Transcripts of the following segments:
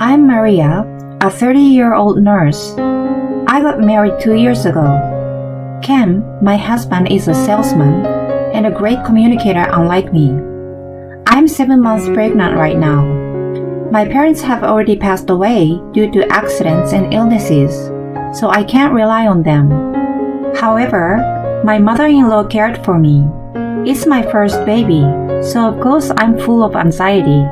I'm Maria, a 30-year-old nurse. I got married 2 years ago. Ken, my husband, is a salesman and a great communicator unlike me. I'm 7 months pregnant right now. My parents have already passed away due to accidents and illnesses, so I can't rely on them. However, my mother-in-law cared for me. It's my first baby, so of course I'm full of anxiety.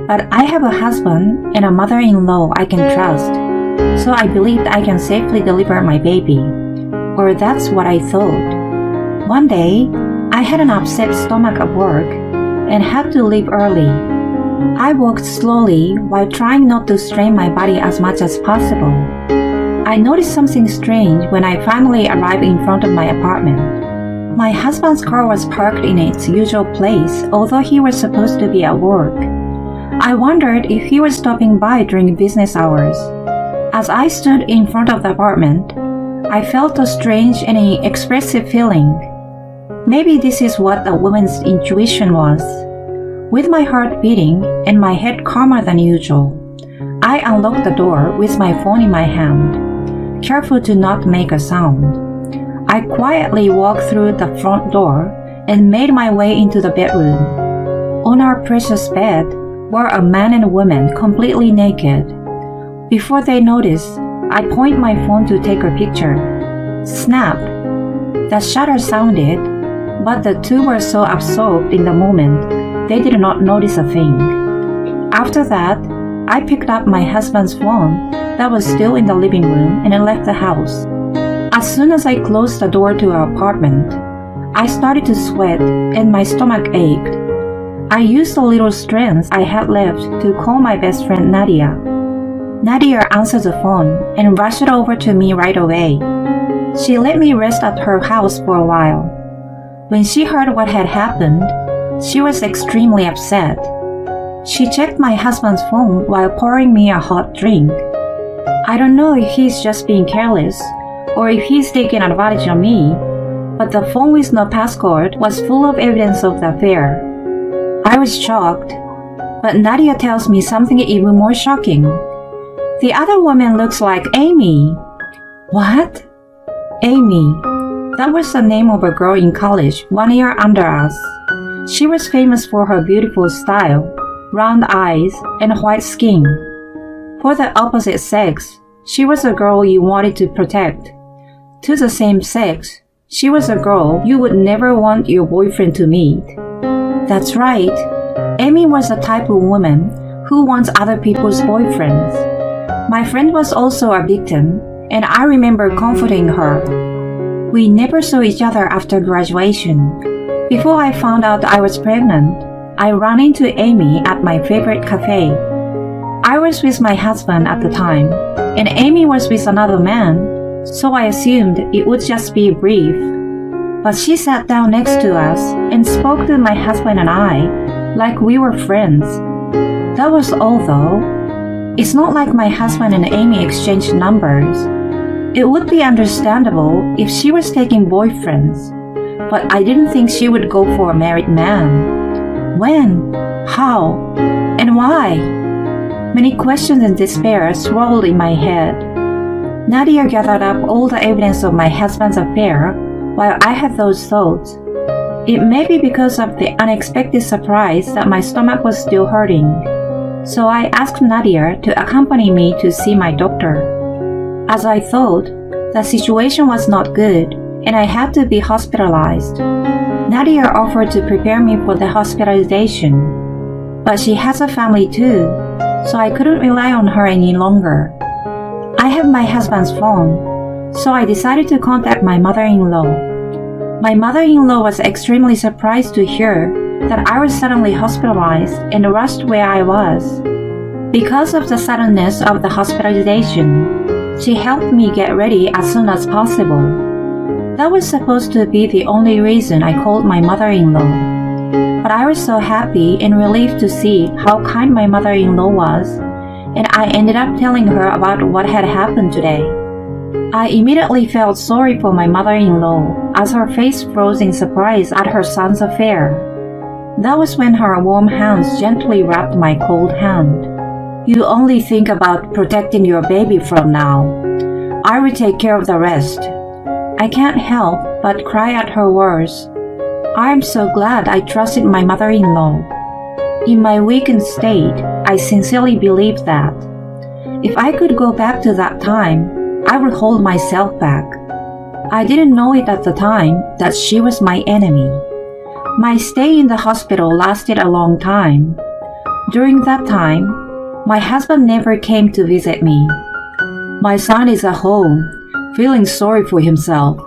But I have a husband and a mother-in-law I can trust, so I believed I can safely deliver my baby. Or that's what I thought. One day, I had an upset stomach at work and had to leave early. I walked slowly while trying not to strain my body as much as possible. I noticed something strange when I finally arrived in front of my apartment. My husband's car was parked in its usual place, although he was supposed to be at work. I wondered if he was stopping by during business hours. As I stood in front of the apartment, I felt a strange and inexpressive feeling. Maybe this is what a woman's intuition was. With my heart beating and my head calmer than usual, I unlocked the door with my phone in my hand, careful to not make a sound. I quietly walked through the front door and made my way into the bedroom. On our precious bed were a man and a woman completely naked. Before they noticed, I point my phone to take a picture. Snap! The shutter sounded, but the two were so absorbed in the moment, they did not notice a thing. After that, I picked up my husband's phone that was still in the living room and I left the house. As soon as I closed the door to our apartment, I started to sweat and my stomach ached. I used the little strength I had left to call my best friend Nadia. Nadia answered the phone and rushed over to me right away. She let me rest at her house for a while. When she heard what had happened, she was extremely upset. She checked my husband's phone while pouring me a hot drink. I don't know if he's just being careless or if he's taking advantage of me, but the phone with no passcode was full of evidence of the affair. I was shocked, but Nadia tells me something even more shocking. The other woman looks like Amy. What? Amy. That was the name of a girl in college 1 year under us. She was famous for her beautiful style, round eyes, and white skin. For the opposite sex, she was a girl you wanted to protect. To the same sex, she was a girl you would never want your boyfriend to meet. That's right. Amy was the type of woman who wants other people's boyfriends. My friend was also a victim, and I remember comforting her. We never saw each other after graduation. Before I found out I was pregnant, I ran into Amy at my favorite cafe. I was with my husband at the time, and Amy was with another man, so I assumed it would just be brief. But she sat down next to us and spoke to my husband and I like we were friends. That was all though. It's not like my husband and Amy exchanged numbers. It would be understandable if she was taking boyfriends, but I didn't think she would go for a married man. When? How? And why? Many questions and despair swirled in my head. Nadia gathered up all the evidence of my husband's affair while I had those thoughts. It may be because of the unexpected surprise that my stomach was still hurting. So I asked Nadia to accompany me to see my doctor. As I thought, the situation was not good and I had to be hospitalized. Nadia offered to prepare me for the hospitalization. But she has a family too, so I couldn't rely on her any longer. I have my husband's phone, so I decided to contact my mother-in-law. My mother-in-law was extremely surprised to hear that I was suddenly hospitalized and rushed where I was. Because of the suddenness of the hospitalization, she helped me get ready as soon as possible. That was supposed to be the only reason I called my mother-in-law. But I was so happy and relieved to see how kind my mother-in-law was, and I ended up telling her about what had happened today. I immediately felt sorry for my mother-in-law as her face froze in surprise at her son's affair. That was when her warm hands gently wrapped my cold hand. You only think about protecting your baby from now. I will take care of the rest." I can't help but cry at her words. I am so glad I trusted my mother-in-law. In my weakened state, I sincerely believed that if I could go back to that time, I would hold myself back. I didn't know it at the time that she was my enemy. My stay in the hospital lasted a long time. During that time, my husband never came to visit me. My son is at home, feeling sorry for himself.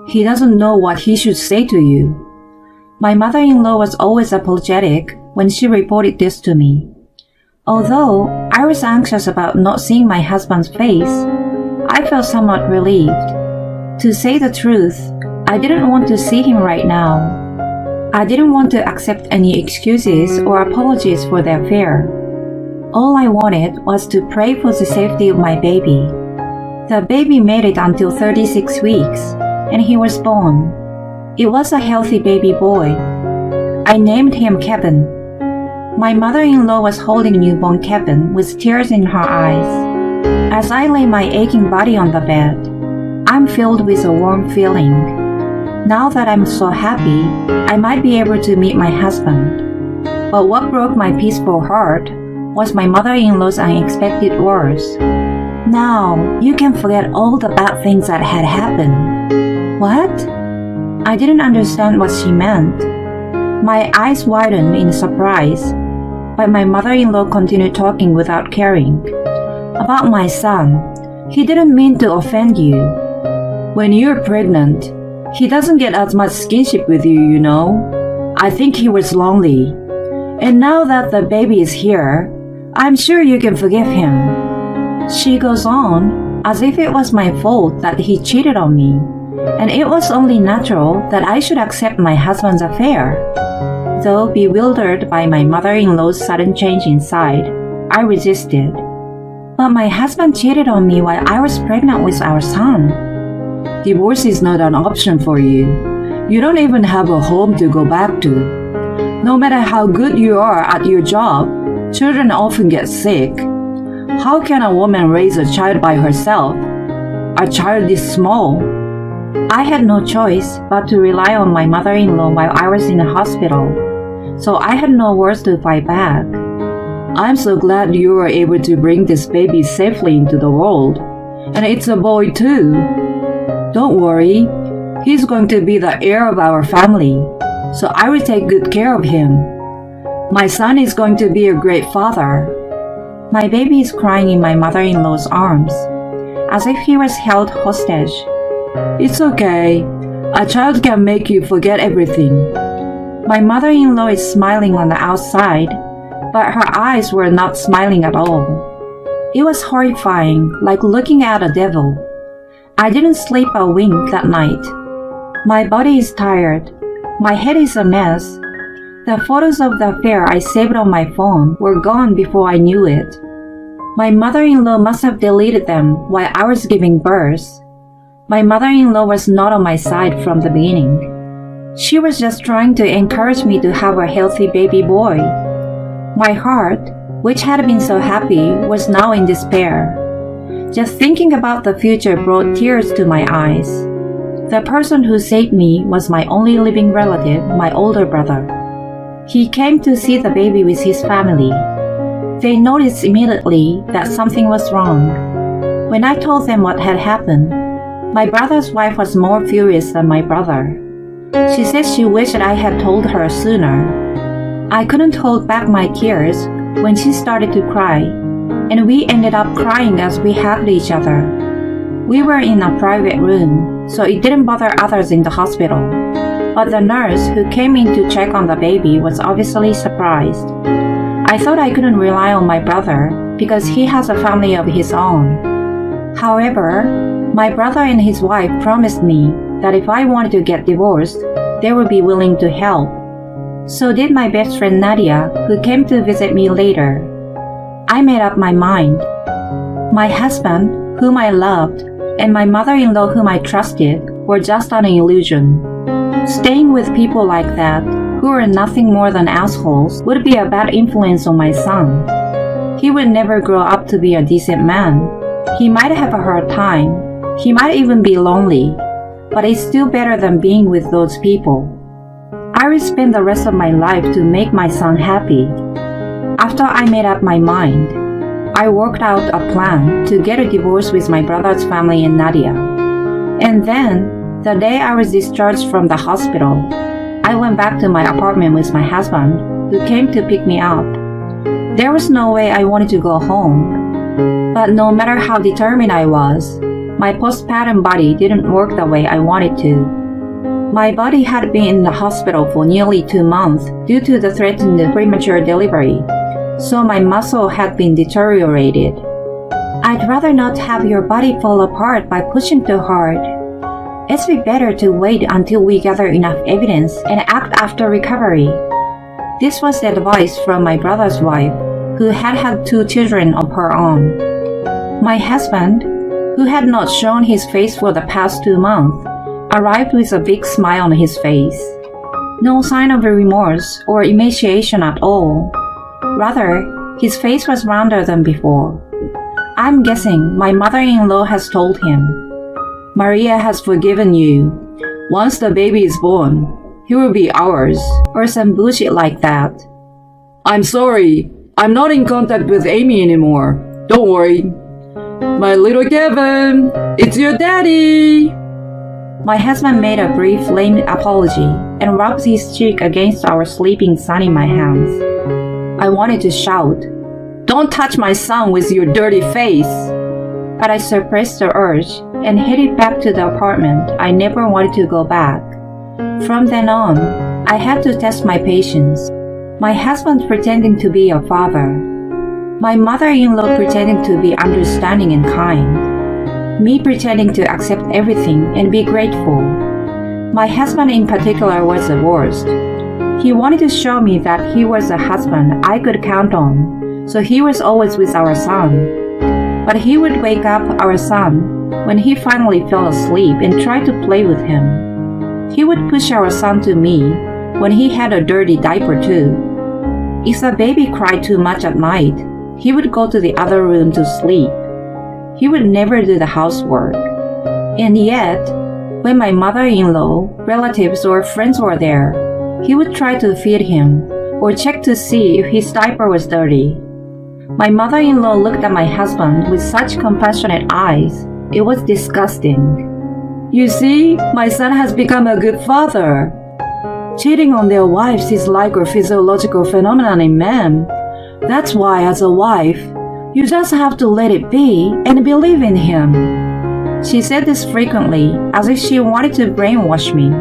He doesn't know what he should say to you. My mother-in-law was always apologetic when she reported this to me. Although I was anxious about not seeing my husband's face, I felt somewhat relieved. To say the truth, I didn't want to see him right now. I didn't want to accept any excuses or apologies for the affair. All I wanted was to pray for the safety of my baby. The baby made it until 36 weeks, and he was born. It was a healthy baby boy. I named him Kevin. My mother-in-law was holding newborn Kevin with tears in her eyes. As I lay my aching body on the bed, I'm filled with a warm feeling. Now that I'm so happy, I might be able to meet my husband. But what broke my peaceful heart was my mother-in-law's unexpected words. "Now, you can forget all the bad things that had happened." What? I didn't understand what she meant. My eyes widened in surprise, but my mother-in-law continued talking without caring. "About my son, he didn't mean to offend you. When you're pregnant, he doesn't get as much skinship with you, you know. I think he was lonely. And now that the baby is here, I'm sure you can forgive him." She goes on as if it was my fault that he cheated on me, and it was only natural that I should accept my husband's affair. Though bewildered by my mother-in-law's sudden change inside, I resisted. "But my husband cheated on me while I was pregnant with our son." "Divorce is not an option for you. You don't even have a home to go back to. No matter how good you are at your job, children often get sick. How can a woman raise a child by herself? A child is small." I had no choice but to rely on my mother-in-law while I was in the hospital, so I had no words to fight back. "I'm so glad you were able to bring this baby safely into the world. And it's a boy too. Don't worry, he's going to be the heir of our family, so I will take good care of him. My son is going to be a great father." My baby is crying in my mother-in-law's arms, as if he was held hostage. "It's okay. A child can make you forget everything." My mother-in-law is smiling on the outside, but her eyes were not smiling at all. It was horrifying, like looking at a devil. I didn't sleep a wink that night. My body is tired. My head is a mess. The photos of the affair I saved on my phone were gone before I knew it. My mother-in-law must have deleted them while I was giving birth. My mother-in-law was not on my side from the beginning. She was just trying to encourage me to have a healthy baby boy. My heart, which had been so happy, was now in despair. Just thinking about the future brought tears to my eyes. The person who saved me was my only living relative, my older brother. He came to see the baby with his family. They noticed immediately that something was wrong. When I told them what had happened, my brother's wife was more furious than my brother. She said she wished I had told her sooner. I couldn't hold back my tears when she started to cry, and we ended up crying as we hugged each other. We were in a private room, so it didn't bother others in the hospital. But the nurse who came in to check on the baby was obviously surprised. I thought I couldn't rely on my brother because he has a family of his own. However, my brother and his wife promised me that if I wanted to get divorced, they would be willing to help. So did my best friend Nadia, who came to visit me later. I made up my mind. My husband, whom I loved, and my mother-in-law whom I trusted were just an illusion. Staying with people like that, who are nothing more than assholes, would be a bad influence on my son. He would never grow up to be a decent man. He might have a hard time. He might even be lonely. But it's still better than being with those people. I will spend the rest of my life to make my son happy. After I made up my mind, I worked out a plan to get a divorce with my brother's family and Nadia. And then, the day I was discharged from the hospital, I went back to my apartment with my husband, who came to pick me up. There was no way I wanted to go home. But no matter how determined I was, my postpartum body didn't work the way I wanted to. My body had been in the hospital for nearly 2 months due to the threatened premature delivery, so my muscle had been deteriorated. I'd rather not have your body fall apart by pushing too hard. It's be better to wait until we gather enough evidence and act after recovery. This was the advice from my brother's wife, who had had 2 children of her own. My husband, who had not shown his face for the past 2 months, arrived with a big smile on his face. No sign of remorse or emaciation at all. Rather, his face was rounder than before. I'm guessing my mother-in-law has told him, "Maria has forgiven you. Once the baby is born, he will be ours," or some bullshit like that. "I'm sorry, I'm not in contact with Amy anymore. Don't worry. My little Kevin, it's your daddy." My husband made a brief lame apology and rubbed his cheek against our sleeping son in my hands. I wanted to shout, "Don't touch my son with your dirty face!" But I suppressed the urge and headed back to the apartment. I never wanted to go back. From then on, I had to test my patience. My husband pretending to be a father. My mother-in-law pretending to be understanding and kind. Me pretending to accept everything and be grateful. My husband in particular was the worst. He wanted to show me that he was a husband I could count on, so he was always with our son. But he would wake up our son when he finally fell asleep and try to play with him. He would push our son to me when he had a dirty diaper too. If the baby cried too much at night, he would go to the other room to sleep. He would never do the housework. And yet, when my mother-in-law, relatives, or friends were there, he would try to feed him or check to see if his diaper was dirty. My mother-in-law looked at my husband with such compassionate eyes. It was disgusting. "You see, my son has become a good father. Cheating on their wives is like a physiological phenomenon in men. That's why, as a wife, you just have to let it be and believe in him." She said this frequently, as if she wanted to brainwash me.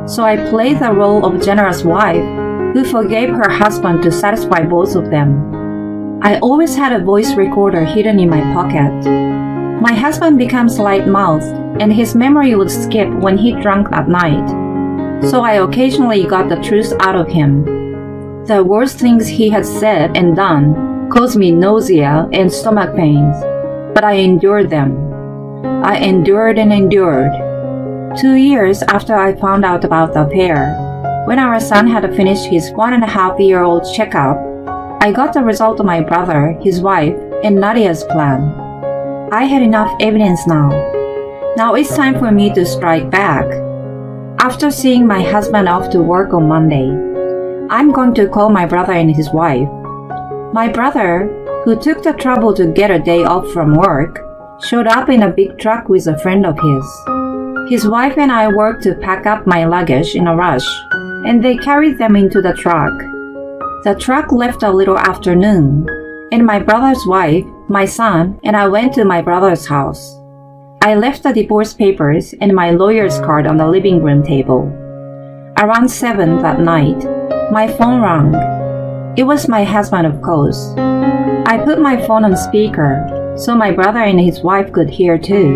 So I played the role of generous wife who forgave her husband to satisfy both of them. I always had a voice recorder hidden in my pocket. My husband becomes light-mouthed, and his memory would skip when he drank at night. So I occasionally got the truth out of him. The worst things he had said and done caused me nausea and stomach pains, but I endured them. I endured and endured. 2 years after I found out about the affair, when our son had finished his 1.5-year-old checkup, I got the result of my brother, his wife, and Nadia's plan. I had enough evidence now. Now it's time for me to strike back. After seeing my husband off to work on Monday, I'm going to call my brother and his wife. My brother, who took the trouble to get a day off from work, showed up in a big truck with a friend of his. His wife and I worked to pack up my luggage in a rush, and they carried them into the truck. The truck left a little after noon, and my brother's wife, my son, and I went to my brother's house. I left the divorce papers and my lawyer's card on the living room table. Around 7 that night, my phone rang. It was my husband, of course. I put my phone on speaker so my brother and his wife could hear too.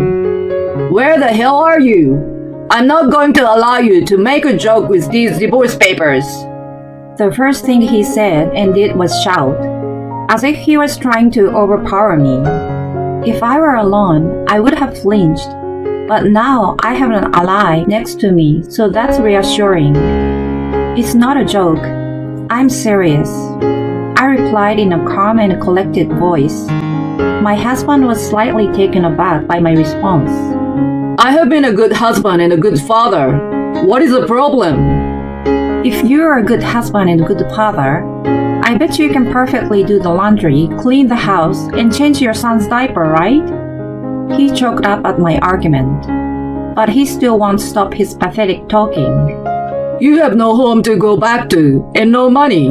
"Where the hell are you? I'm not going to allow you to make a joke with these divorce papers." The first thing he said and did was shout, as if he was trying to overpower me. If I were alone, I would have flinched, but now I have an ally next to me, so that's reassuring. It's not a joke. I'm serious. I replied in a calm and collected voice. My husband was slightly taken aback by my response. I have been a good husband and a good father. What is the problem? If you're a good husband and a good father, I bet you can perfectly do the laundry, clean the house, and change your son's diaper, right? He choked up at my argument, but he still won't stop his pathetic talking. You have no home to go back to and no money.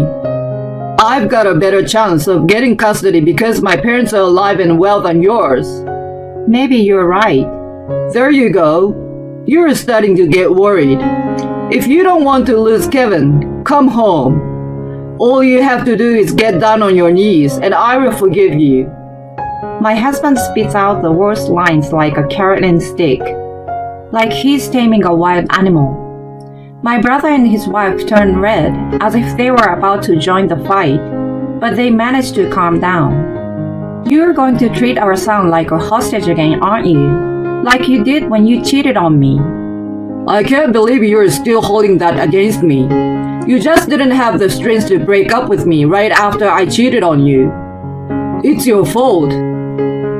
I've got a better chance of getting custody because my parents are alive and well than yours. Maybe you're right. There you go. You're starting to get worried. If you don't want to lose Kevin, come home. All you have to do is get down on your knees and I will forgive you. My husband spits out the worst lines like a carrot and stick, like he's taming a wild animal. My brother and his wife turned red as if they were about to join the fight, but they managed to calm down. You're going to treat our son like a hostage again, aren't you? Like you did when you cheated on me. I can't believe you're still holding that against me. You just didn't have the strength to break up with me right after I cheated on you. It's your fault.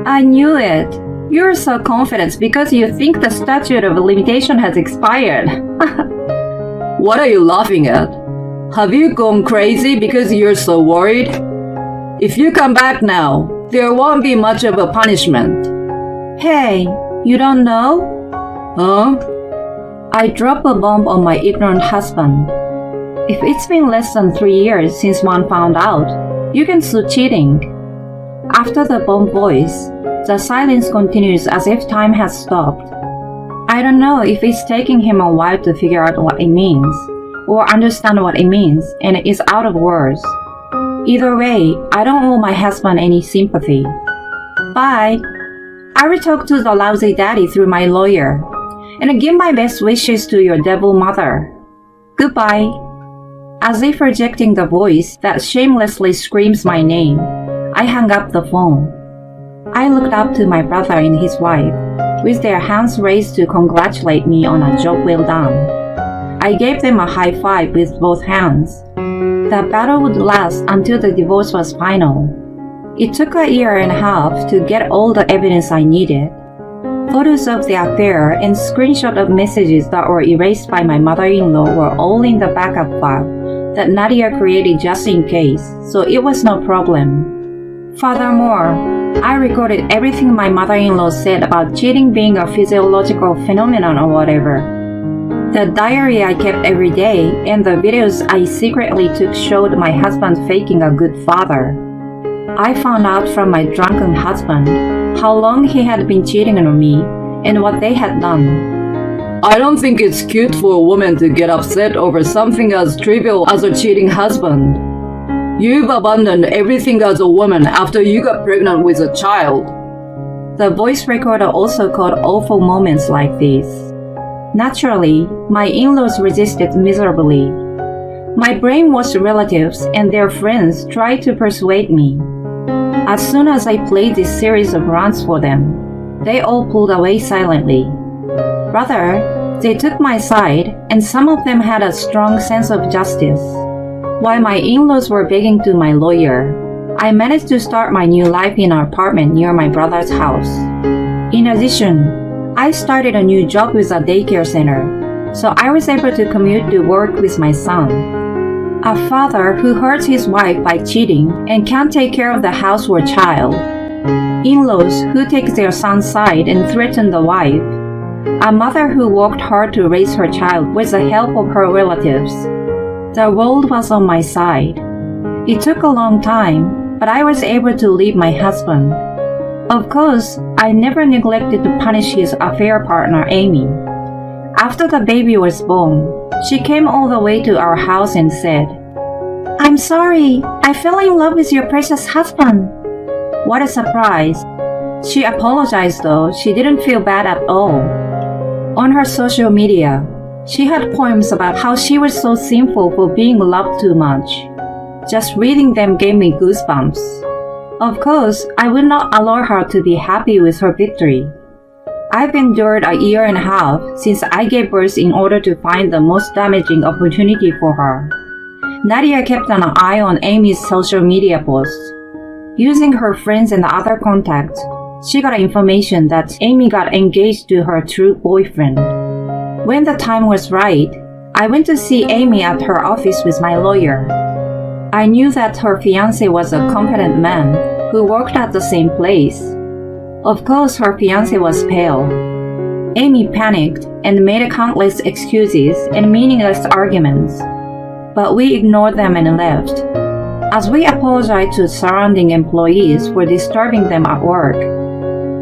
I knew it. You're so confident because you think the statute of limitation has expired. What are you laughing at? Have you gone crazy because you're so worried? If you come back now, there won't be much of a punishment. Hey, you don't know? Huh? I dropped a bomb on my ignorant husband. If it's been less than 3 years since one found out, you can sue cheating. After the bomb voice, the silence continues as if time has stopped. I don't know if it's taking him a while to figure out what it means, or understand what it means, and it is out of words. Either way, I don't owe my husband any sympathy. Bye. I will talk to the lousy daddy through my lawyer, and give my best wishes to your devil mother. Goodbye. As if rejecting the voice that shamelessly screams my name, I hung up the phone. I looked up to my brother and his wife, with their hands raised to congratulate me on a job well done. I gave them a high five with both hands. The battle would last until the divorce was final. It took a year and a half to get all the evidence I needed. Photos of the affair and screenshots of messages that were erased by my mother-in-law were all in the backup file that Nadia created just in case, so it was no problem. Furthermore, I recorded everything my mother-in-law said about cheating being a physiological phenomenon or whatever. The diary I kept every day and the videos I secretly took showed my husband faking a good father. I found out from my drunken husband how long he had been cheating on me and what they had done. I don't think it's cute for a woman to get upset over something as trivial as a cheating husband. You've abandoned everything as a woman after you got pregnant with a child. The voice recorder also caught awful moments like these. Naturally, my in-laws resisted miserably. My brainwashed relatives and their friends tried to persuade me. As soon as I played this series of rants for them, they all pulled away silently. Rather, they took my side, and some of them had a strong sense of justice. While my in-laws were begging to my lawyer, I managed to start my new life in an apartment near my brother's house. In addition, I started a new job with a daycare center, so I was able to commute to work with my son. A father who hurts his wife by cheating and can't take care of the house or child. In-laws who take their son's side and threaten the wife. A mother who worked hard to raise her child with the help of her relatives. The world was on my side. It took a long time, but I was able to leave my husband. Of course, I never neglected to punish his affair partner, Amy. After the baby was born, she came all the way to our house and said, "I'm sorry, I fell in love with your precious husband." What a surprise. She apologized though she didn't feel bad at all. On her social media, she had poems about how she was so sinful for being loved too much. Just reading them gave me goosebumps. Of course, I would not allow her to be happy with her victory. I've endured a year and a half since I gave birth in order to find the most damaging opportunity for her. Nadia kept an eye on Amy's social media posts. Using her friends and other contacts, she got information that Amy got engaged to her true boyfriend. When the time was right, I went to see Amy at her office with my lawyer. I knew that her fiancé was a competent man who worked at the same place. Of course, her fiancé was pale. Amy panicked and made countless excuses and meaningless arguments, but we ignored them and left. As we apologized to surrounding employees for disturbing them at work,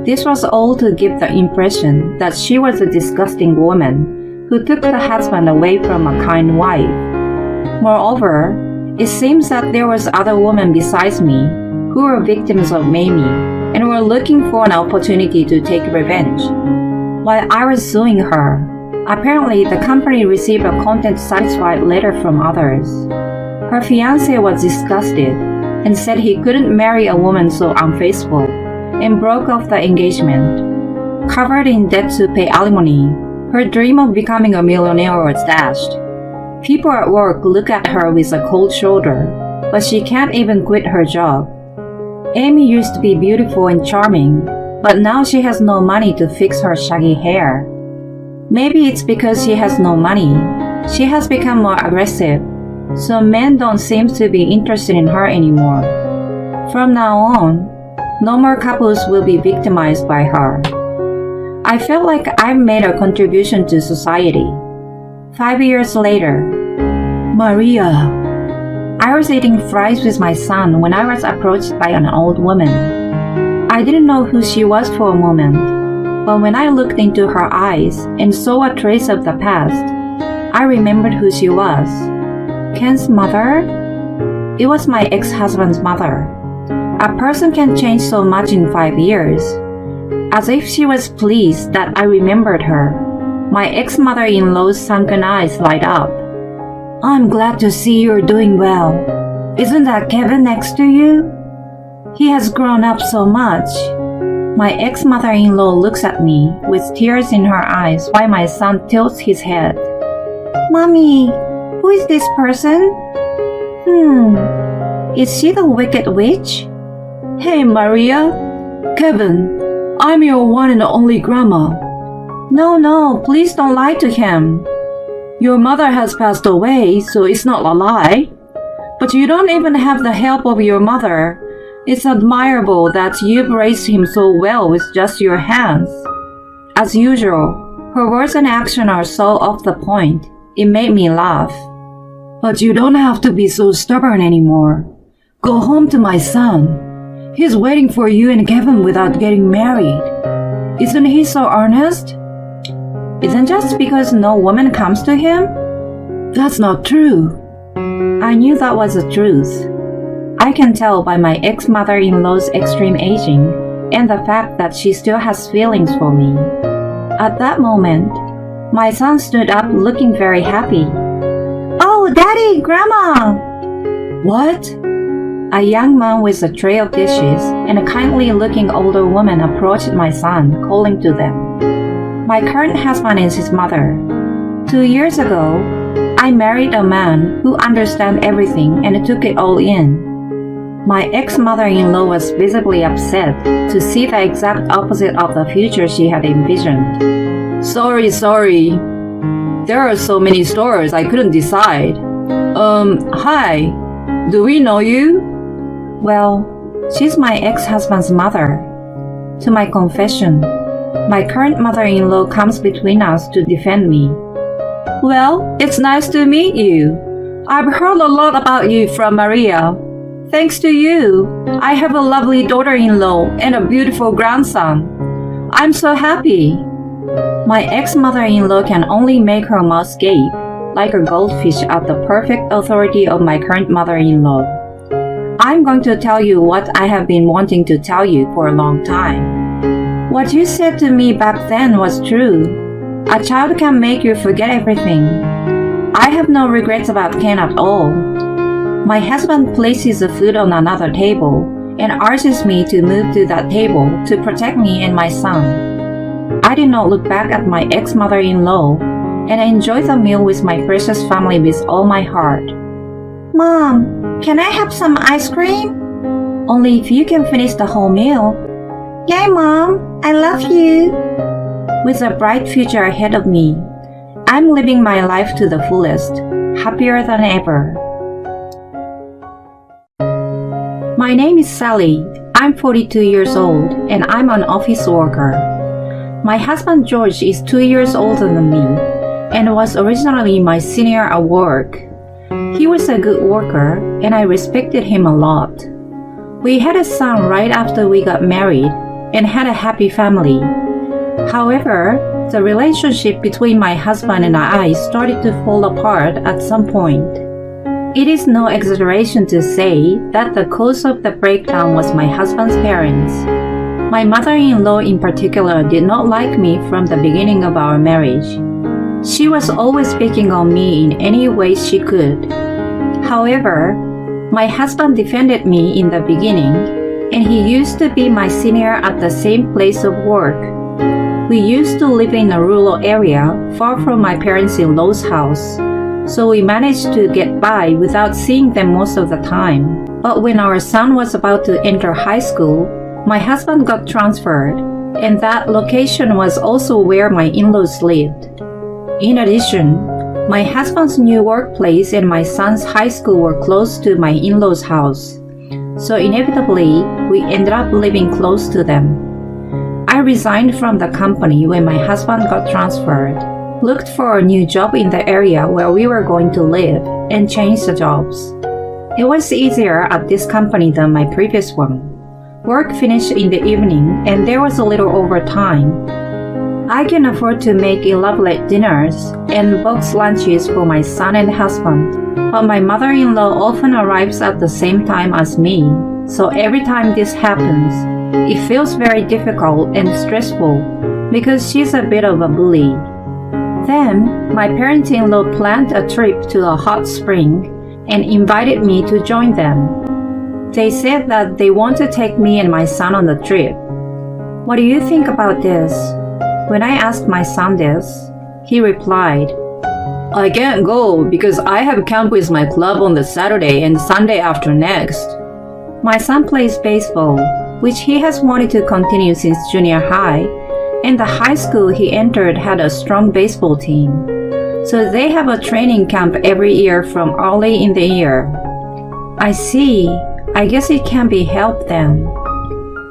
this was all to give the impression that she was a disgusting woman who took the husband away from a kind wife. Moreover, it seems that there was other women besides me who were victims of Mamie and were looking for an opportunity to take revenge. While I was suing her, apparently the company received a content-satisfied letter from others. Her fiancé was disgusted and said he couldn't marry a woman so unfaithful and broke off the engagement. Covered in debt to pay alimony, her dream of becoming a millionaire was dashed. People at work look at her with a cold shoulder, but she can't even quit her job. Amy used to be beautiful and charming, but now she has no money to fix her shaggy hair. Maybe it's because she has no money. She has become more aggressive, so men don't seem to be interested in her anymore. From now on, no more couples will be victimized by her. I felt like I've made a contribution to society. 5 years later, Maria, I was eating fries with my son when I was approached by an old woman. I didn't know who she was for a moment, but when I looked into her eyes and saw a trace of the past, I remembered who she was. Ken's mother? It was my ex-husband's mother. A person can change so much in 5 years. As if she was pleased that I remembered her, my ex-mother-in-law's sunken eyes light up. I'm glad to see you're doing well. Isn't that Kevin next to you? He has grown up so much. My ex-mother-in-law looks at me with tears in her eyes while my son tilts his head. Mommy, who is this person? Is she the wicked witch? Hey Maria, Kevin, I'm your one and only grandma. No, please don't lie to him. Your mother has passed away, so it's not a lie. But you don't even have the help of your mother. It's admirable that you've raised him so well with just your hands. As usual, her words and action are so off the point, it made me laugh. But you don't have to be so stubborn anymore. Go home to my son. He's waiting for you and Kevin without getting married. Isn't he so earnest? Isn't just because no woman comes to him? That's not true. I knew that was the truth. I can tell by my ex-mother-in-law's extreme aging and the fact that she still has feelings for me. At that moment, my son stood up looking very happy. Oh, Daddy, Grandma! What? A young man with a tray of dishes and a kindly-looking older woman approached my son, calling to them. My current husband is his mother. 2 years ago, I married a man who understands everything and took it all in. My ex-mother-in-law was visibly upset to see the exact opposite of the future she had envisioned. Sorry. There are so many stores I couldn't decide. Hi. Do we know you? Well, she's my ex-husband's mother. To my confession, my current mother-in-law comes between us to defend me. Well, it's nice to meet you. I've heard a lot about you from Maria. Thanks to you, I have a lovely daughter-in-law and a beautiful grandson. I'm so happy. My ex-mother-in-law can only make her mouth gape, like a goldfish at the perfect authority of my current mother-in-law. I'm going to tell you what I have been wanting to tell you for a long time. What you said to me back then was true. A child can make you forget everything. I have no regrets about Ken at all. My husband places the food on another table and urges me to move to that table to protect me and my son. I did not look back at my ex-mother-in-law and I enjoyed the meal with my precious family with all my heart. Mom, can I have some ice cream? Only if you can finish the whole meal. Yay, Mom, I love you. With a bright future ahead of me, I'm living my life to the fullest, happier than ever. My name is Sally. I'm 42 years old and I'm an office worker. My husband George is 2 years older than me and was originally my senior at work. He was a good worker and I respected him a lot. We had a son right after we got married and had a happy family. However, the relationship between my husband and I started to fall apart at some point. It is no exaggeration to say that the cause of the breakdown was my husband's parents. My mother-in-law in particular did not like me from the beginning of our marriage. She was always picking on me in any way she could. However, my husband defended me in the beginning, and he used to be my senior at the same place of work. We used to live in a rural area far from my parents-in-law's house, so we managed to get by without seeing them most of the time. But when our son was about to enter high school, my husband got transferred, and that location was also where my in-laws lived. In addition, my husband's new workplace and my son's high school were close to my in-laws' house, so inevitably, we ended up living close to them. I resigned from the company when my husband got transferred, looked for a new job in the area where we were going to live, and changed the jobs. It was easier at this company than my previous one. Work finished in the evening and there was a little overtime. I can afford to make elaborate dinners and box lunches for my son and husband, but my mother-in-law often arrives at the same time as me, so every time this happens, it feels very difficult and stressful because she's a bit of a bully. Then, my parents-in-law planned a trip to a hot spring and invited me to join them. They said that they want to take me and my son on the trip. What do you think about this? When I asked my son this, he replied, I can't go because I have camp with my club on the Saturday and Sunday after next. My son plays baseball, which he has wanted to continue since junior high, and the high school he entered had a strong baseball team. So they have a training camp every year from early in the year. I see. I guess it can be helped then.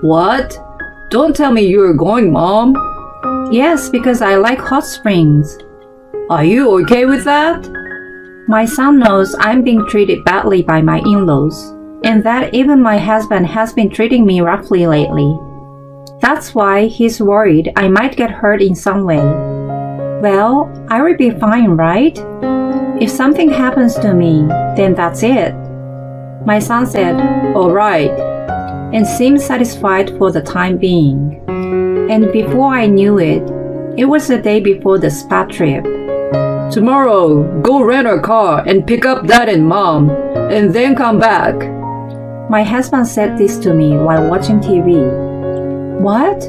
What? Don't tell me you're going, Mom. Yes, because I like hot springs. Are you okay with that? My son knows I'm being treated badly by my in-laws, and that even my husband has been treating me roughly lately. That's why he's worried I might get hurt in some way. Well, I will be fine, right? If something happens to me, then that's it. My son said, All right, and seemed satisfied for the time being. And before I knew it, it was the day before the spa trip. Tomorrow, go rent a car and pick up Dad and Mom, and then come back. My husband said this to me while watching TV. What?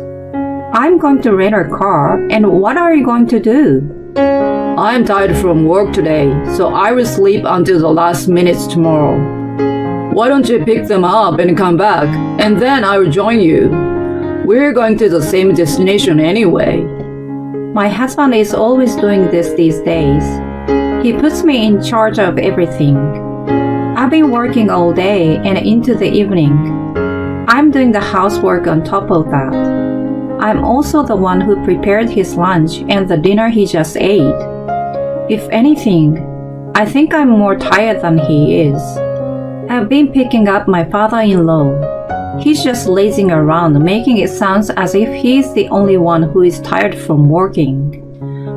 I'm going to rent a car, and what are you going to do? I'm tired from work today, so I will sleep until the last minutes tomorrow. Why don't you pick them up and come back, and then I will join you. We're going to the same destination anyway. My husband is always doing this these days. He puts me in charge of everything. I've been working all day and into the evening. I'm doing the housework on top of that. I'm also the one who prepared his lunch and the dinner he just ate. If anything, I think I'm more tired than he is. I've been picking up my father-in-law. He's just lazing around, making it sound as if he's the only one who is tired from working.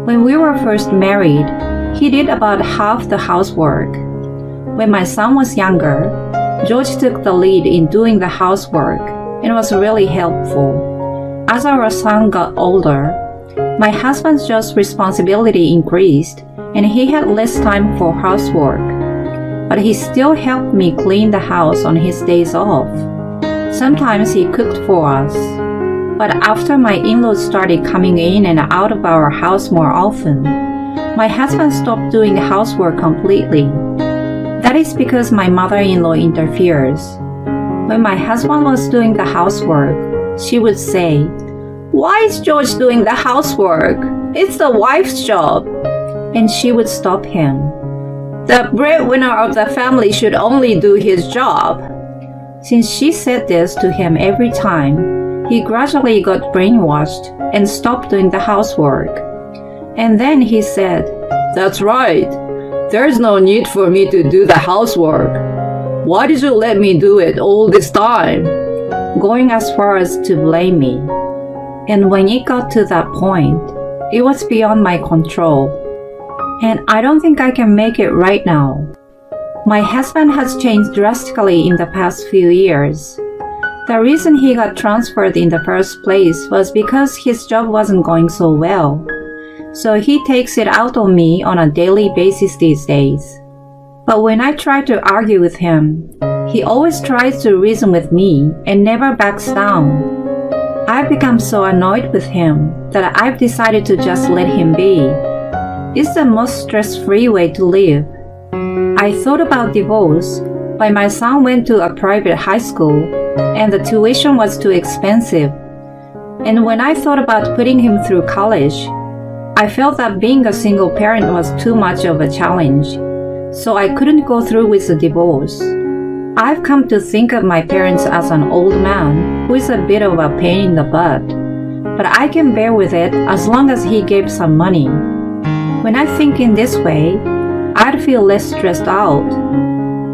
When we were first married, he did about half the housework. When my son was younger, George took the lead in doing the housework and was really helpful. As our son got older, my husband's just responsibility increased and he had less time for housework. But he still helped me clean the house on his days off. Sometimes he cooked for us. But after my in-laws started coming in and out of our house more often, my husband stopped doing housework completely. That is because my mother-in-law interferes. When my husband was doing the housework, she would say, "Why is George doing the housework? It's the wife's job." And she would stop him. "The breadwinner of the family should only do his job." Since she said this to him every time, he gradually got brainwashed and stopped doing the housework. And then he said, "That's right. There's no need for me to do the housework. Why did you let me do it all this time?" Going as far as to blame me. And when it got to that point, it was beyond my control. And I don't think I can make it right now. My husband has changed drastically in the past few years. The reason he got transferred in the first place was because his job wasn't going so well. So he takes it out on me on a daily basis these days. But when I try to argue with him, he always tries to reason with me and never backs down. I've become so annoyed with him that I've decided to just let him be. It's the most stress-free way to live. I thought about divorce, but my son went to a private high school and the tuition was too expensive. And when I thought about putting him through college, I felt that being a single parent was too much of a challenge, so I couldn't go through with the divorce. I've come to think of my parents as an old man who is a bit of a pain in the butt, but I can bear with it as long as he gave some money. When I think in this way, I'd feel less stressed out.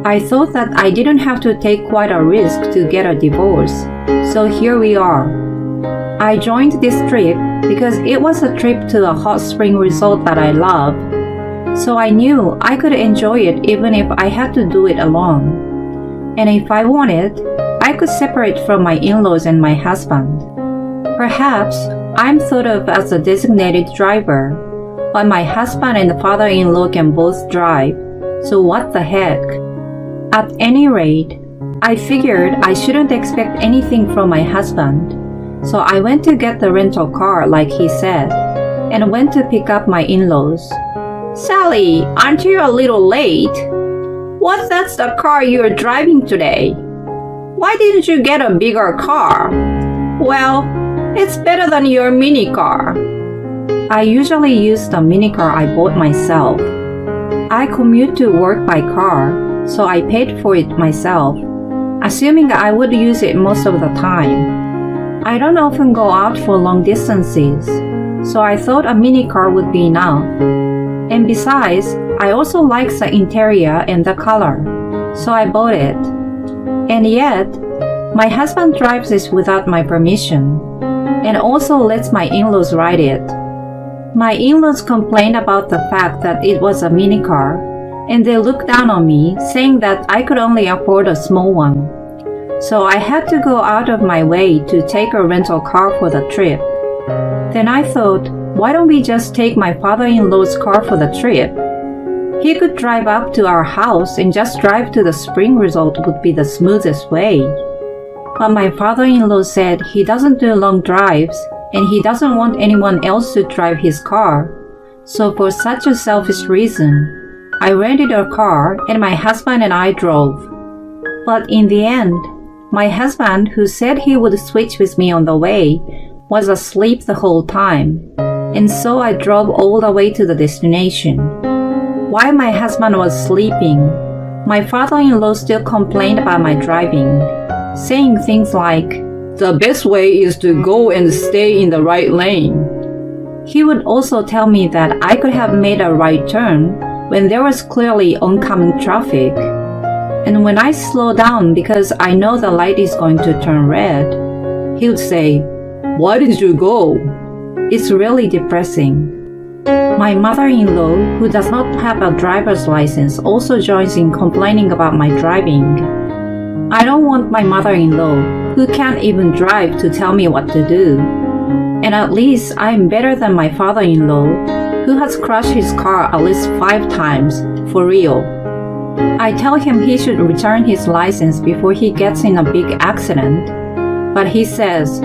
I thought that I didn't have to take quite a risk to get a divorce, so here we are. I joined this trip because it was a trip to a hot spring resort that I love, so I knew I could enjoy it even if I had to do it alone. And if I wanted, I could separate from my in-laws and my husband. Perhaps I'm thought of as a designated driver, but my husband and father-in-law can both drive, so what the heck? At any rate, I figured I shouldn't expect anything from my husband, so I went to get the rental car like he said, and went to pick up my in-laws. "Sally, aren't you a little late? What, that's the car you're driving today? Why didn't you get a bigger car?" "Well, it's better than your mini car." I usually use the mini car I bought myself. I commute to work by car, so I paid for it myself, assuming I would use it most of the time. I don't often go out for long distances, so I thought a mini car would be enough. And besides, I also like the interior and the color, so I bought it. And yet, my husband drives this without my permission, and also lets my in-laws ride it. My in-laws complained about the fact that it was a mini car, and they looked down on me, saying that I could only afford a small one. So I had to go out of my way to take a rental car for the trip. Then I thought, why don't we just take my father-in-law's car for the trip? He could drive up to our house and just drive to the spring resort would be the smoothest way. But my father-in-law said he doesn't do long drives and he doesn't want anyone else to drive his car. So for such a selfish reason, I rented a car and my husband and I drove. But in the end, my husband, who said he would switch with me on the way, was asleep the whole time, and so I drove all the way to the destination. While my husband was sleeping, my father-in-law still complained about my driving, saying things like, "The best way is to go and stay in the right lane." He would also tell me that I could have made a right turn when there was clearly oncoming traffic. And when I slow down because I know the light is going to turn red, he would say, "Why didn't you go?" It's really depressing. My mother-in-law, who does not have a driver's license, also joins in complaining about my driving. I don't want my mother-in-law, who can't even drive, to tell me what to do. And at least I'm better than my father-in-law, who has crashed his car at least 5 times, for real. I tell him he should return his license before he gets in a big accident, but he says,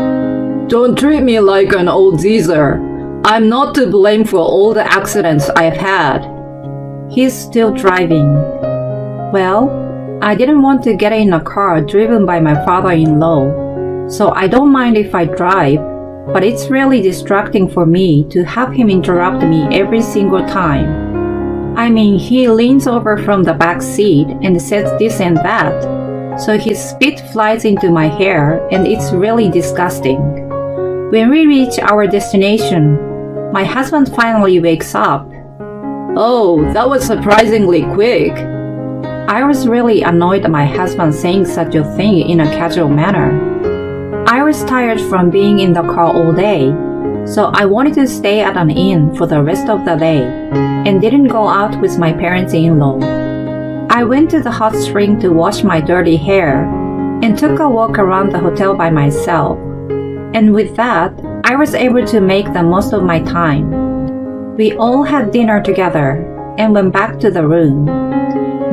"Don't treat me like an old geezer. I'm not to blame for all the accidents I've had." He's still driving. Well, I didn't want to get in a car driven by my father-in-law, so I don't mind if I drive, but it's really distracting for me to have him interrupt me every single time. I mean, he leans over from the back seat and says this and that, so his spit flies into my hair and it's really disgusting. When we reach our destination, my husband finally wakes up. Oh, that was surprisingly quick. I was really annoyed at my husband saying such a thing in a casual manner. I was tired from being in the car all day, so I wanted to stay at an inn for the rest of the day and didn't go out with my parents-in-law. I went to the hot spring to wash my dirty hair and took a walk around the hotel by myself. And with that, I was able to make the most of my time. We all had dinner together and went back to the room.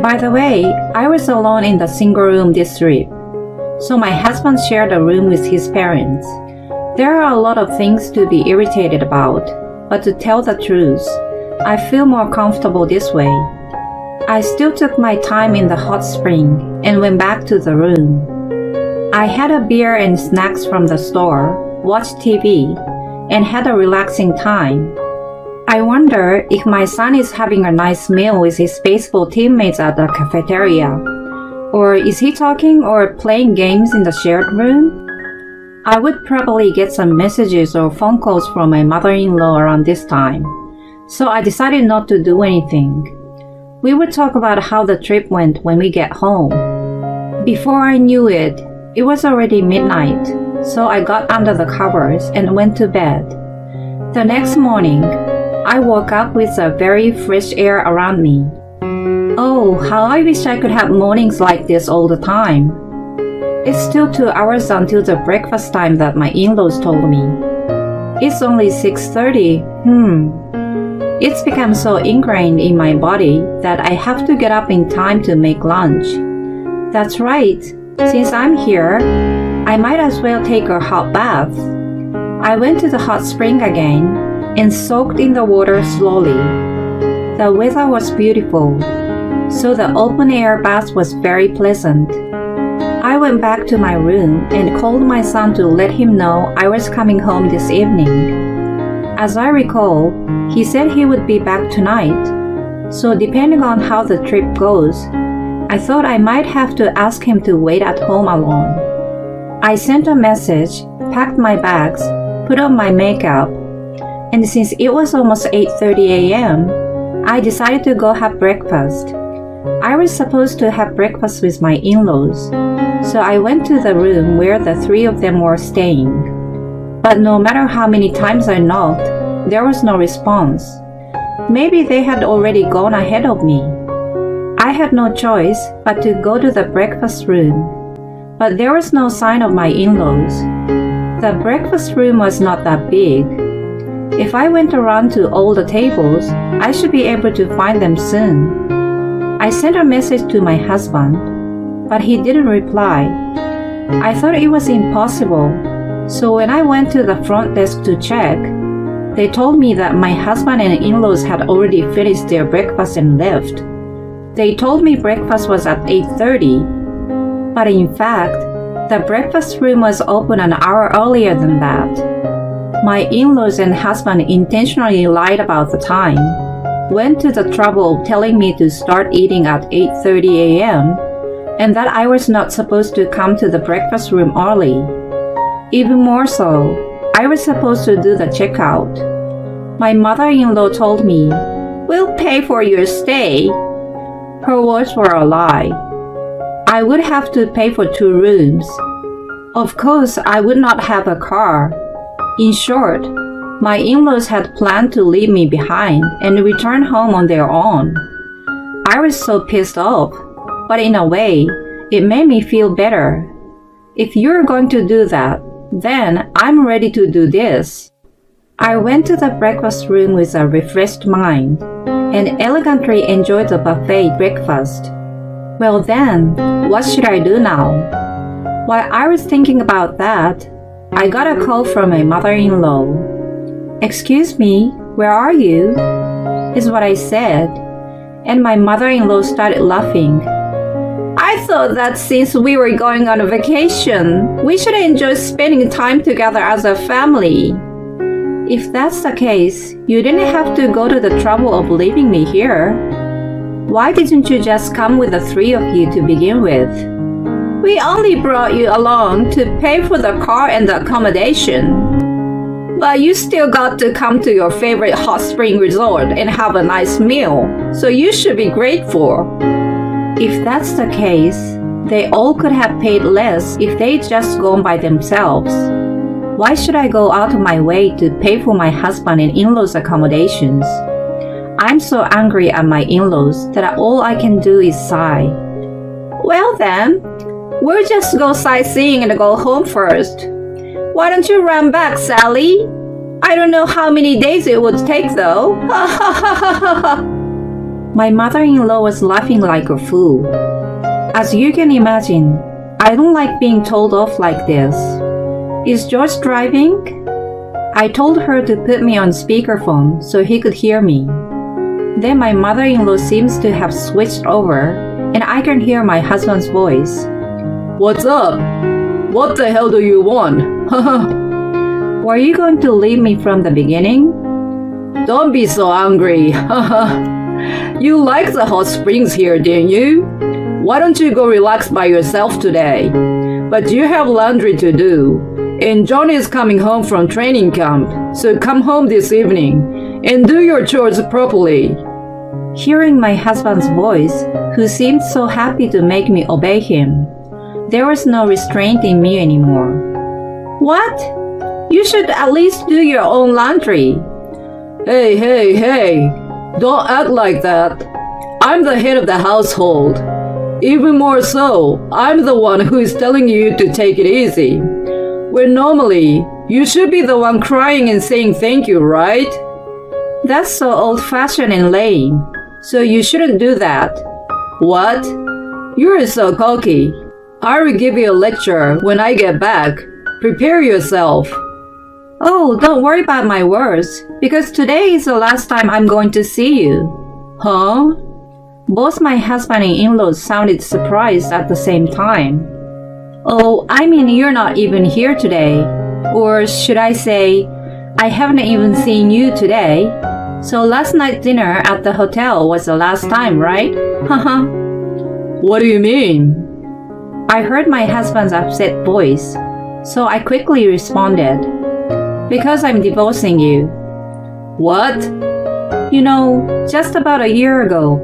By the way, I was alone in the single room this trip, so my husband shared a room with his parents. There are a lot of things to be irritated about, but to tell the truth, I feel more comfortable this way. I still took my time in the hot spring and went back to the room. I had a beer and snacks from the store, watched TV, and had a relaxing time. I wonder if my son is having a nice meal with his baseball teammates at the cafeteria. Or is he talking or playing games in the shared room? I would probably get some messages or phone calls from my mother-in-law around this time, so I decided not to do anything. We would talk about how the trip went when we get home. Before I knew it, it was already midnight, so I got under the covers and went to bed. The next morning, I woke up with a very fresh air around me. Oh, how I wish I could have mornings like this all the time. It's still 2 hours until the breakfast time that my in-laws told me. It's only 6:30. It's become so ingrained in my body that I have to get up in time to make lunch. That's right. Since I'm here, I might as well take a hot bath. I went to the hot spring again and soaked in the water slowly. The weather was beautiful, so the open air bath was very pleasant. I went back to my room and called my son to let him know I was coming home this evening. As I recall, he said he would be back tonight, so depending on how the trip goes, I thought I might have to ask him to wait at home alone. I sent a message, packed my bags, put on my makeup, and since it was almost 8:30 a.m., I decided to go have breakfast. I was supposed to have breakfast with my in-laws, so I went to the room where the three of them were staying. But no matter how many times I knocked, there was no response. Maybe they had already gone ahead of me. I had no choice but to go to the breakfast room, but there was no sign of my in-laws. The breakfast room was not that big. If I went around to all the tables, I should be able to find them soon. I sent a message to my husband, but he didn't reply. I thought it was impossible, so when I went to the front desk to check, they told me that my husband and in-laws had already finished their breakfast and left. They told me breakfast was at 8:30, but in fact, the breakfast room was open an hour earlier than that. My in-laws and husband intentionally lied about the time, went to the trouble of telling me to start eating at 8:30 a.m., and that I was not supposed to come to the breakfast room early. Even more so, I was supposed to do the checkout. My mother-in-law told me, "We'll pay for your stay." Her words were a lie. I would have to pay for 2 rooms. Of course, I would not have a car. In short, my in-laws had planned to leave me behind and return home on their own. I was so pissed off, but in a way, it made me feel better. If you're going to do that, then I'm ready to do this. I went to the breakfast room with a refreshed mind and elegantly enjoyed the buffet breakfast. Well then, what should I do now? While I was thinking about that, I got a call from my mother-in-law. "Excuse me, where are you?" is what I said, and my mother-in-law started laughing I thought that since we were going on a vacation, we should enjoy spending time together as a family. If that's the case, you didn't have to go to the trouble of leaving me here. Why didn't you just come with the three of you to begin with? We only brought you along to pay for the car and the accommodation. But you still got to come to your favorite hot spring resort and have a nice meal, so you should be grateful. If that's the case, they all could have paid less if they'd just gone by themselves. Why should I go out of my way to pay for my husband and in-laws' accommodations? I'm so angry at my in-laws that all I can do is sigh. Well then, we'll just go sightseeing and go home first. Why don't you run back, Sally? I don't know how many days it would take though. My mother-in-law was laughing like a fool. As you can imagine, I don't like being told off like this. Is George driving? I told her to put me on speakerphone so he could hear me. Then my mother-in-law seems to have switched over, and I can hear my husband's voice. What's up? What the hell do you want? Were you going to leave me from the beginning? Don't be so angry. You like the hot springs here, didn't you? Why don't you go relax by yourself today? But you have laundry to do. And John is coming home from training camp, so come home this evening and do your chores properly. Hearing my husband's voice, who seemed so happy to make me obey him, there was no restraint in me anymore. What? You should at least do your own laundry. Hey, don't act like that. I'm the head of the household. Even more so, I'm the one who is telling you to take it easy. Where normally, you should be the one crying and saying thank you, right? That's so old-fashioned and lame, so you shouldn't do that. What? You're so cocky. I will give you a lecture when I get back. Prepare yourself. Oh, don't worry about my words, because today is the last time I'm going to see you. Huh? Both my husband and in-laws sounded surprised at the same time. Oh, I mean you're not even here today. Or should I say, I haven't even seen you today. So last night's dinner at the hotel was the last time, right? Haha. What do you mean? I heard my husband's upset voice, so I quickly responded. Because I'm divorcing you. What? You know, just about a year ago,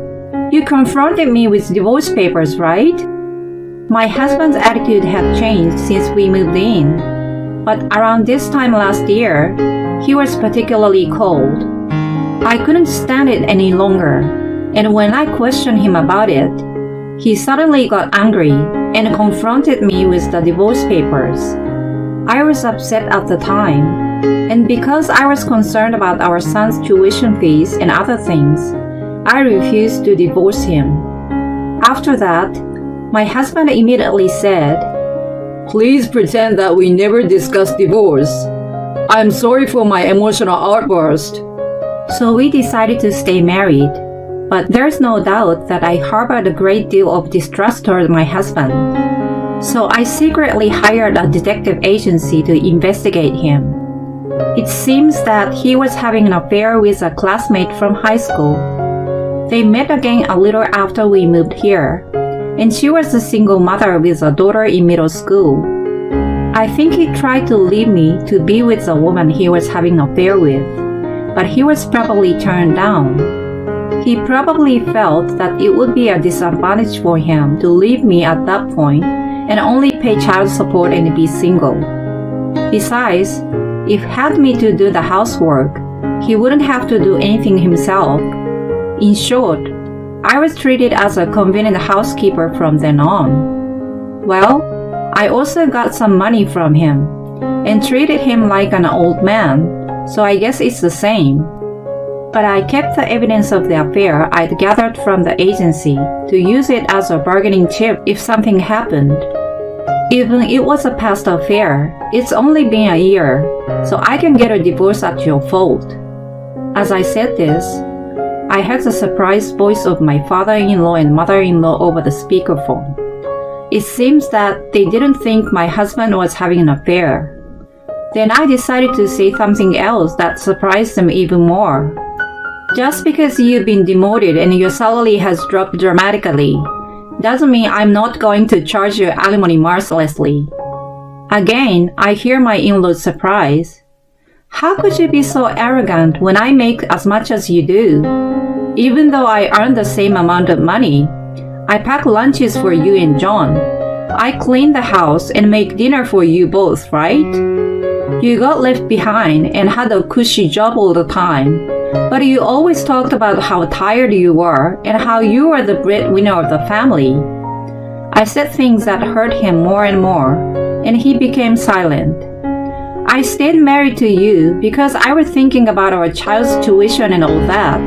you confronted me with divorce papers, right? My husband's attitude had changed since we moved in, but around this time last year, he was particularly cold. I couldn't stand it any longer, and when I questioned him about it, he suddenly got angry and confronted me with the divorce papers. I was upset at the time, and because I was concerned about our son's tuition fees and other things, I refused to divorce him. After that, my husband immediately said, Please pretend that we never discussed divorce. I'm sorry for my emotional outburst. So we decided to stay married, but there's no doubt that I harbored a great deal of distrust toward my husband. So I secretly hired a detective agency to investigate him. It seems that he was having an affair with a classmate from high school. They met again a little after we moved here, and she was a single mother with a daughter in middle school. I think he tried to leave me to be with the woman he was having an affair with, but he was probably turned down. He probably felt that it would be a disadvantage for him to leave me at that point and only pay child support and be single. Besides, if he had me to do the housework, he wouldn't have to do anything himself. In short, I was treated as a convenient housekeeper from then on. Well, I also got some money from him and treated him like an old man, so I guess it's the same. But I kept the evidence of the affair I'd gathered from the agency to use it as a bargaining chip if something happened. Even it was a past affair, it's only been a year, so I can get a divorce at your fault. As I said this, I heard the surprised voice of my father-in-law and mother-in-law over the speakerphone, It seems that they didn't think my husband was having an affair. Then I decided to say something else that surprised them even more. Just because you've been demoted and your salary has dropped dramatically doesn't mean I'm not going to charge you alimony mercilessly. Again, I hear my in-laws surprise. How could you be so arrogant when I make as much as you do? Even though I earn the same amount of money, I pack lunches for you and John. I clean the house and make dinner for you both, right? You got left behind and had a cushy job all the time, but you always talked about how tired you were and how you were the breadwinner of the family. I said things that hurt him more and more, and he became silent. I stayed married to you because I was thinking about our child's tuition and all that.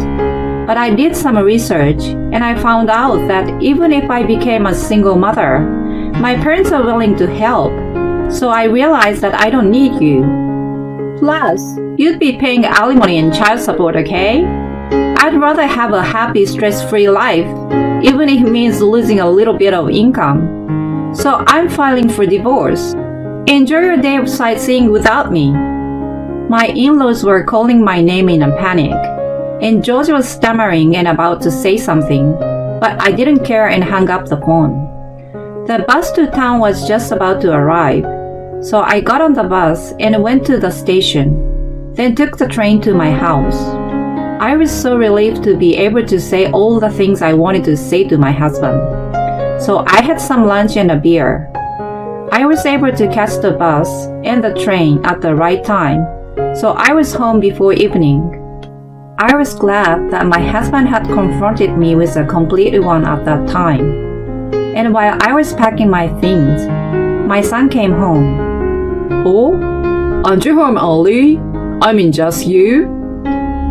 But I did some research, and I found out that even if I became a single mother, my parents are willing to help. So I realized that I don't need you. Plus, you'd be paying alimony and child support, okay? I'd rather have a happy, stress-free life, even if it means losing a little bit of income. So I'm filing for divorce. Enjoy your day of sightseeing without me. My in-laws were calling my name in a panic, and George was stammering and about to say something, but I didn't care and hung up the phone. The bus to town was just about to arrive, so I got on the bus and went to the station, then took the train to my house. I was so relieved to be able to say all the things I wanted to say to my husband. So I had some lunch and a beer. I was able to catch the bus and the train at the right time, so I was home before evening. I was glad that my husband had confronted me with a complete one at that time. And while I was packing my things, my son came home. Oh, aren't you home early? I mean, just you?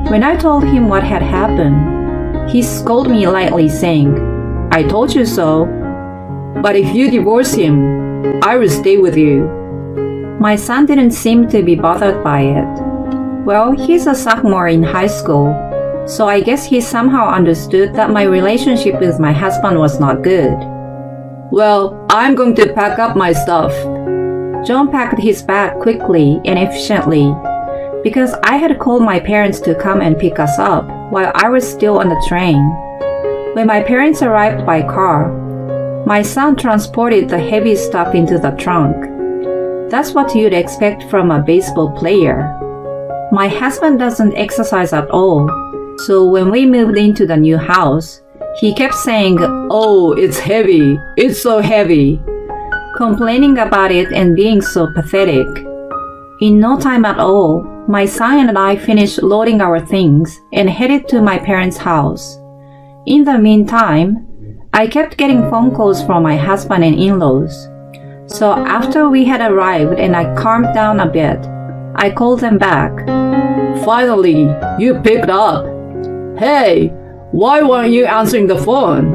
When I told him what had happened, he scolded me lightly, saying, "I told you so. But if you divorce him, I will stay with you." My son didn't seem to be bothered by it. Well, he's a sophomore in high school, so I guess he somehow understood that my relationship with my husband was not good. Well, I'm going to pack up my stuff. John packed his bag quickly and efficiently because I had called my parents to come and pick us up while I was still on the train. When my parents arrived by car, my son transported the heavy stuff into the trunk. That's what you'd expect from a baseball player. My husband doesn't exercise at all, so when we moved into the new house, he kept saying, "Oh, it's heavy. It's so heavy," complaining about it and being so pathetic. In no time at all, my son and I finished loading our things and headed to my parents' house. In the meantime, I kept getting phone calls from my husband and in-laws. So after we had arrived and I calmed down a bit, I called them back. "Finally, you picked up. Hey, why weren't you answering the phone?"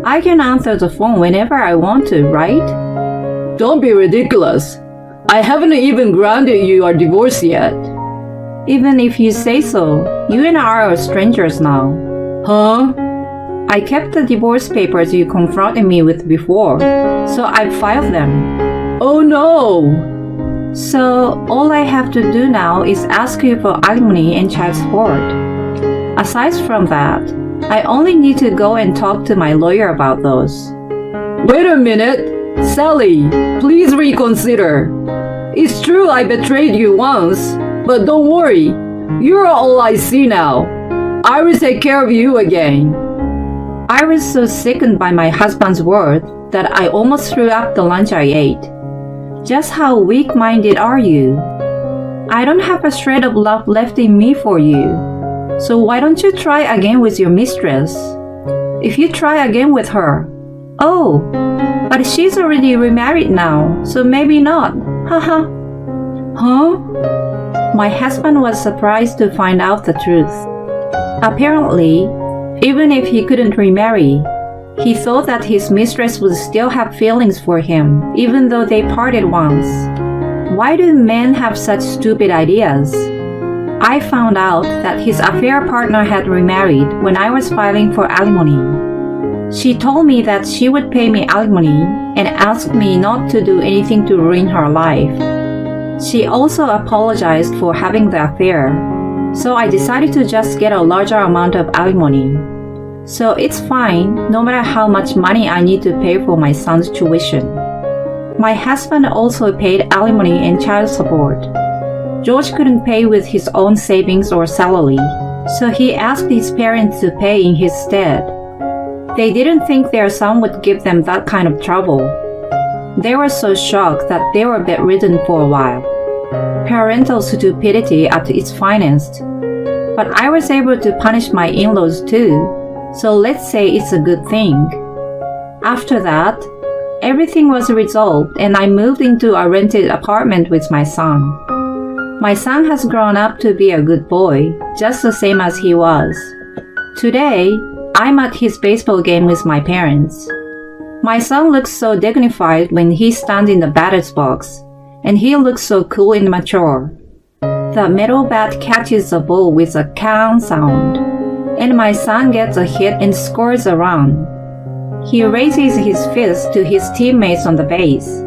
I can answer the phone whenever I want to, right? Don't be ridiculous. I haven't even granted you a divorce yet. Even if you say so, you and I are strangers now. Huh? I kept the divorce papers you confronted me with before, so I filed them. Oh no! So all I have to do now is ask you for alimony and child support. Aside from that, I only need to go and talk to my lawyer about those. Wait a minute! Sally, please reconsider. It's true I betrayed you once, but don't worry. You're all I see now. I will take care of you again. I was so sickened by my husband's words that I almost threw up the lunch I ate. Just how weak-minded are you? I don't have a shred of love left in me for you. So why don't you try again with your mistress? If you try again with her, oh, but she's already remarried now, so maybe not. Haha. Huh? My husband was surprised to find out the truth. Apparently, even if he couldn't remarry, he thought that his mistress would still have feelings for him, even though they parted once. Why do men have such stupid ideas? I found out that his affair partner had remarried when I was filing for alimony. She told me that she would pay me alimony and asked me not to do anything to ruin her life. She also apologized for having the affair, so I decided to just get a larger amount of alimony. So it's fine no matter how much money I need to pay for my son's tuition. My husband also paid alimony and child support. George couldn't pay with his own savings or salary, so he asked his parents to pay in his stead. They didn't think their son would give them that kind of trouble. They were so shocked that they were bedridden for a while. Parental stupidity at its finest. But I was able to punish my in-laws too, so let's say it's a good thing. After that, everything was resolved and I moved into a rented apartment with my son. My son has grown up to be a good boy, just the same as he was. Today, I'm at his baseball game with my parents. My son looks so dignified when he stands in the batter's box, and he looks so cool and mature. The metal bat catches the ball with a count sound, and my son gets a hit and scores a run. He raises his fist to his teammates on the base.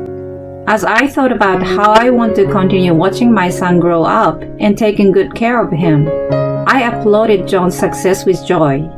As I thought about how I want to continue watching my son grow up and taking good care of him, I applauded John's success with joy.